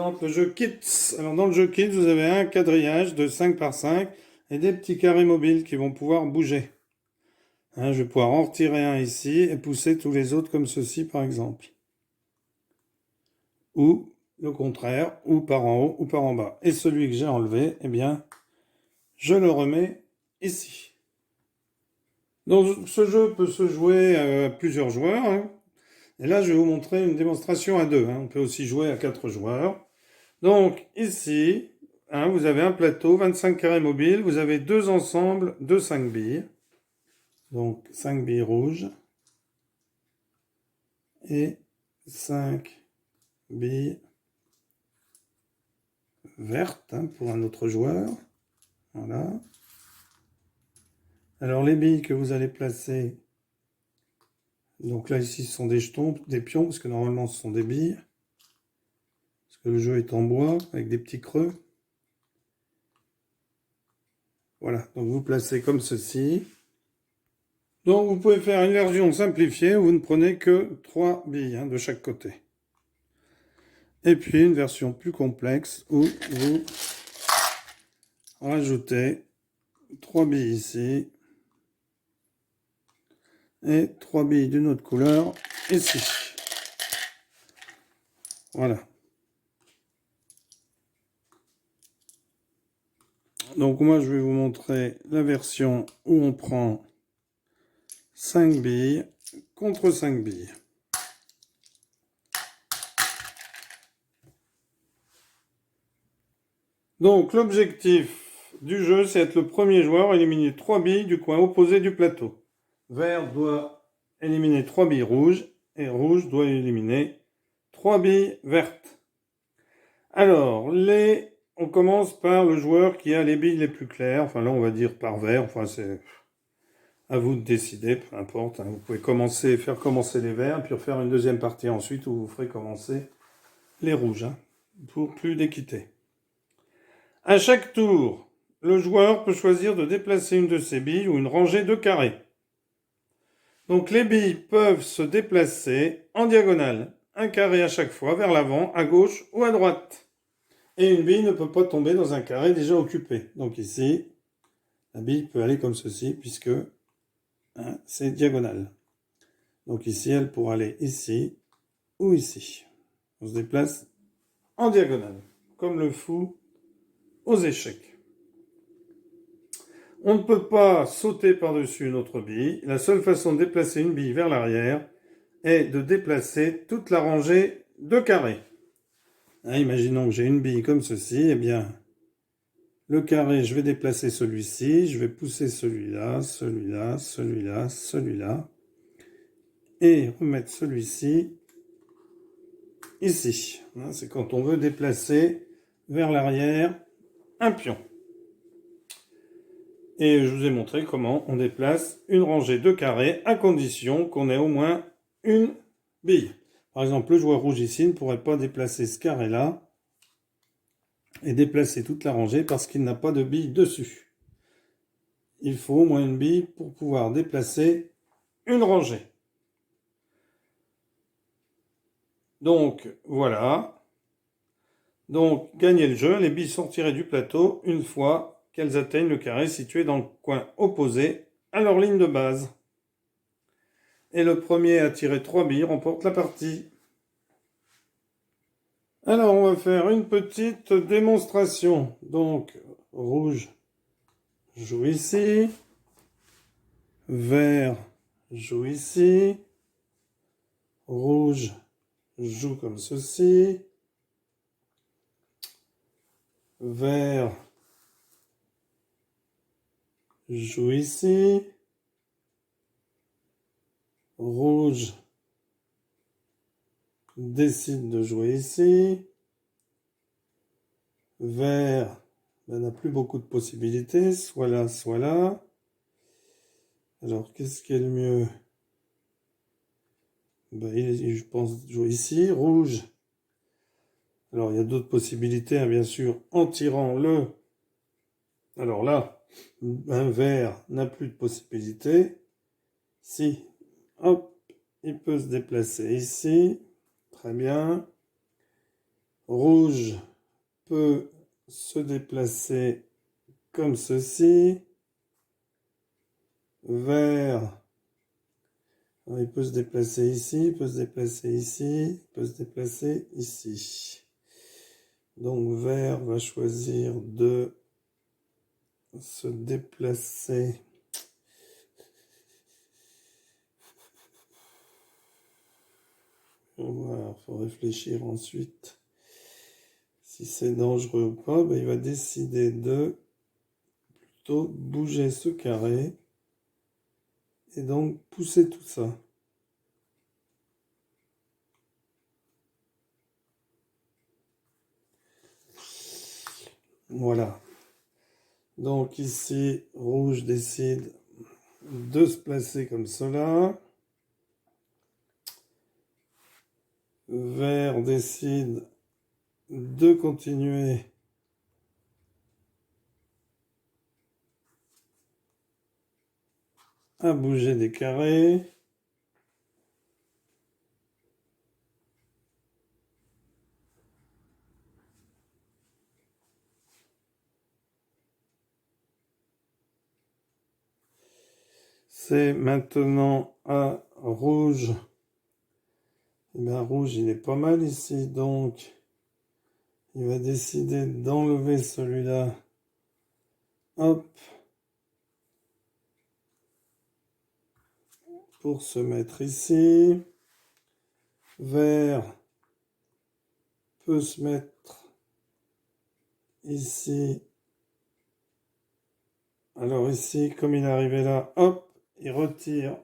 présente le jeu Kids. Alors dans le jeu Kids, vous avez un quadrillage de 5 par 5 et des petits carrés mobiles qui vont pouvoir bouger. Je vais pouvoir en retirer un ici et pousser tous les autres comme ceci par exemple. Ou le contraire, ou par en haut ou par en bas. Et celui que j'ai enlevé, eh bien, je le remets ici. Donc ce jeu peut se jouer à plusieurs joueurs. Et là, je vais vous montrer une démonstration à deux. On peut aussi jouer à 4 joueurs. Donc ici, vous avez un plateau, 25 carrés mobiles, vous avez deux ensembles de 5 billes. Donc 5 billes rouges et 5 billes vertes pour un autre joueur. Voilà. Alors les billes que vous allez placer, donc là ici ce sont des jetons, des pions, parce que normalement ce sont des billes. Parce que le jeu est en bois avec des petits creux. Voilà, donc vous placez comme ceci. Donc vous pouvez faire une version simplifiée où vous ne prenez que 3 billes de chaque côté. Et puis une version plus complexe où vous rajoutez 3 billes ici et 3 billes d'une autre couleur ici. Voilà. Donc moi je vais vous montrer la version où on prend 5 billes contre 5 billes. Donc l'objectif du jeu, c'est être le premier joueur à éliminer 3 billes du coin opposé du plateau. Vert doit éliminer 3 billes rouges et rouge doit éliminer 3 billes vertes. Alors, on commence par le joueur qui a les billes les plus claires. Enfin là, on va dire par vert. Enfin, c'est à vous de décider, peu importe. Vous pouvez faire commencer les verts, puis refaire une deuxième partie ensuite où vous ferez commencer les rouges, pour plus d'équité. À chaque tour, le joueur peut choisir de déplacer une de ses billes ou une rangée de carrés. Donc les billes peuvent se déplacer en diagonale, un carré à chaque fois, vers l'avant, à gauche ou à droite. Et une bille ne peut pas tomber dans un carré déjà occupé. Donc ici, la bille peut aller comme ceci, puisque c'est diagonal. Donc ici, elle pourra aller ici ou ici. On se déplace en diagonale, comme le fou aux échecs. On ne peut pas sauter par-dessus une autre bille. La seule façon de déplacer une bille vers l'arrière est de déplacer toute la rangée de carrés. Imaginons que j'ai une bille comme ceci. Eh bien, le carré, je vais déplacer celui-ci. Je vais pousser celui-là, celui-là, celui-là, celui-là. Et remettre celui-ci ici. C'est quand on veut déplacer vers l'arrière un pion. Et je vous ai montré comment on déplace une rangée de carrés à condition qu'on ait au moins une bille. Par exemple, le joueur rouge ici ne pourrait pas déplacer ce carré-là et déplacer toute la rangée parce qu'il n'a pas de bille dessus. Il faut au moins une bille pour pouvoir déplacer une rangée. Donc, voilà. Donc, gagner le jeu, les billes sont tirées du plateau une fois qu'elles atteignent le carré situé dans le coin opposé à leur ligne de base. Et le premier à tirer 3 billes remporte la partie. Alors, on va faire une petite démonstration. Donc, rouge joue ici. Vert joue ici. Rouge joue comme ceci. Vert joue ici. Rouge décide de jouer ici. Vert n'a plus beaucoup de possibilités, soit là, soit là. Alors, qu'est-ce qui est le mieux? Je pense jouer ici. Rouge. Alors, il y a d'autres possibilités, bien sûr, en tirant le... Alors là, un vert n'a plus de possibilités. Si, hop, il peut se déplacer ici. Très bien. Rouge peut se déplacer comme ceci. Vert, il peut se déplacer ici, il peut se déplacer ici, il peut se déplacer ici. Donc vert va choisir de se déplacer. Voilà, faut réfléchir ensuite. Si c'est dangereux ou pas, il va décider de plutôt bouger ce carré et donc pousser tout ça. Voilà. Donc ici, rouge décide de se placer comme cela. Vert décide de continuer à bouger des carrés. C'est maintenant à rouge. Et bien rouge, il est pas mal ici, donc il va décider d'enlever celui-là. Hop. Pour se mettre ici. Vert peut se mettre ici. Alors ici, comme il est arrivé là, hop, il retire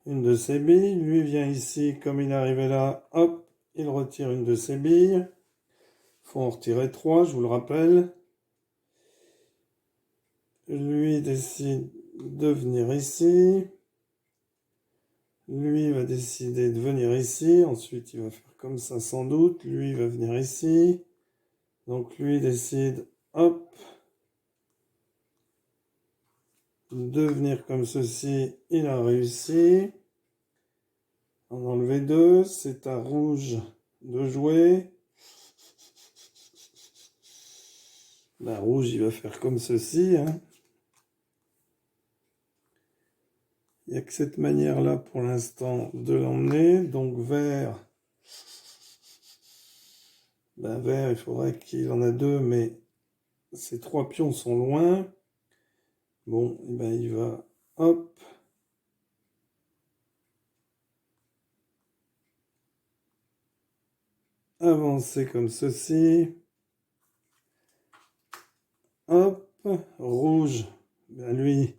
une de ses billes. Lui vient ici, comme il est arrivé là, hop, il retire une de ses billes. Il faut en retirer 3, je vous le rappelle. Lui décide de venir ici. Lui va décider de venir ici. Ensuite, il va faire comme ça sans doute. Lui va venir ici. Donc lui décide, hop, de venir comme ceci. Il a réussi. On a enlevé 2. C'est à rouge de jouer. Rouge, il va faire comme ceci. Hein. Il n'y a que cette manière-là pour l'instant de l'emmener. Donc vert. Vert, il faudrait qu'il en a 2, mais ces 3 pions sont loin. Bon, il va, hop. Avancer comme ceci. Hop, rouge, lui,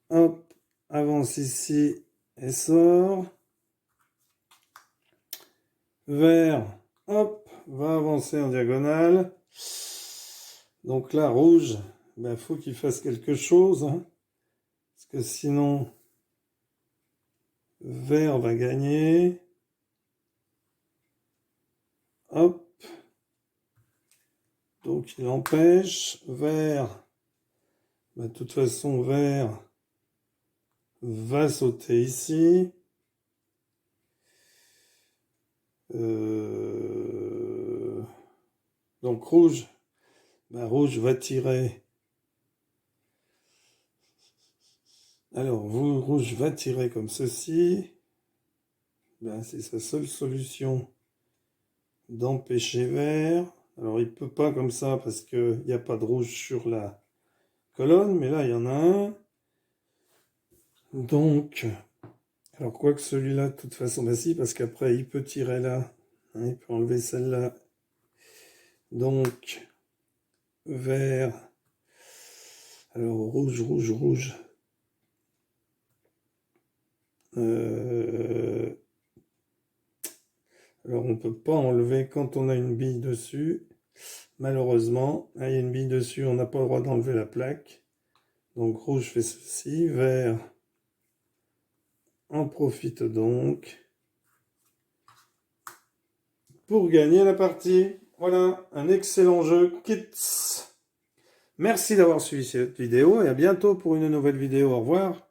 hop, avance ici et sort. Vert, hop, va avancer en diagonale. Donc là, rouge, faut qu'il fasse quelque chose, hein, parce que sinon, vert va gagner. Hop. Donc il empêche. Vert. De toute façon, vert va sauter ici. Donc rouge. Rouge va tirer. Alors, rouge va tirer comme ceci. C'est sa seule solution d'empêcher vert. Alors, il peut pas comme ça parce qu'il n'y a pas de rouge sur la colonne, mais là, il y en a un. Donc, alors quoi que celui-là, de toute façon, si, parce qu'après, il peut tirer là. Hein, il peut enlever celle-là. Donc, vert. Alors, rouge, rouge, rouge. Alors, on ne peut pas enlever quand on a une bille dessus. Malheureusement, il y a une bille dessus, on n'a pas le droit d'enlever la plaque. Donc, rouge fait ceci. Vert en profite donc pour gagner la partie. Voilà, un excellent jeu Kits. Merci d'avoir suivi cette vidéo et à bientôt pour une nouvelle vidéo. Au revoir.